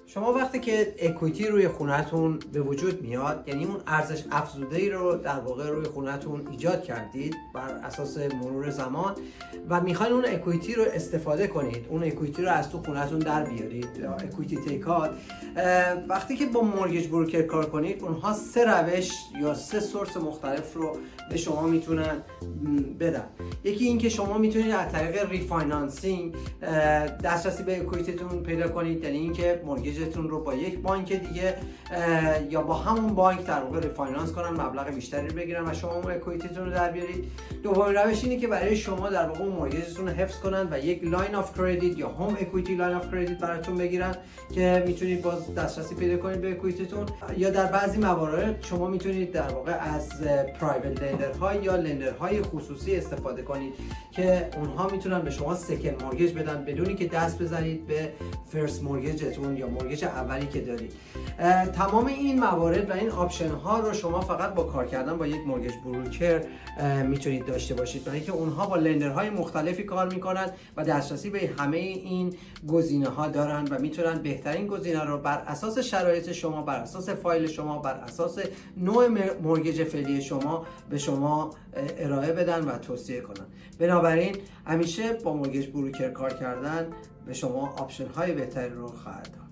شما وقتی که اکویتی روی خونه‌تون به وجود میاد، یعنی اون ارزش افزوده‌ای رو در واقع روی خونه‌تون ایجاد کردید بر اساس مرور زمان و میخواین اون اکویتی رو استفاده کنید، اون اکویتی رو از تو خونه‌تون در بیارید، اکویتی تیکات. وقتی که با مورگیج بروکر کار کنید، اونها 3 روش یا 3 سورس مختلف رو به شما میتونن بدن. یکی این که شما میتونید از طریق ریفاینانسینگ دسترسی به اکویتیتون پیدا کنید، یعنی اینکه مورگیجتون رو با یک بانک دیگه یا با همون بانک در واقع ریفاینانس کنن، مبلغ بیشتری بگیرن و شما اون اکویتیتون رو در بیارید. دومین روش اینه که برای شما در واقع مورگیجتون رو حفظ کنن و یک لاین آف کردیت یا هوم اکویتی لاین آف کردیت براتون بگیرن که میتونید باز دسترسی پیدا کنید به اکویتیتون. یا در بعضی موارد شما میتونید در واقع از پرایوت لندرها یا لندرهای خصوصی استفاده کنید که اونها میتونن به شما سکند مورگیج بدن بدونی که دست بزنید به فرست مورگیجتون یا مورگیج اولی که دارید. تمام این موارد و این آپشن ها رو شما فقط با کار کردن با یک مورگیج بروکر میتونید داشته باشید، برای اینکه اونها با لندرهای مختلفی کار میکنن و دسترسی به همه این گزینه ها دارن و میتونن بهترین گزینه رو بر اساس شرایط شما، بر اساس فایل شما، بر اساس نوع مورگیج فعلی شما به شما ارائه بدن و توصیه کنن. بنابراین همیشه با مورگیج بروکر کار کردن به شما آپشن های بهتری رو خواهد داد.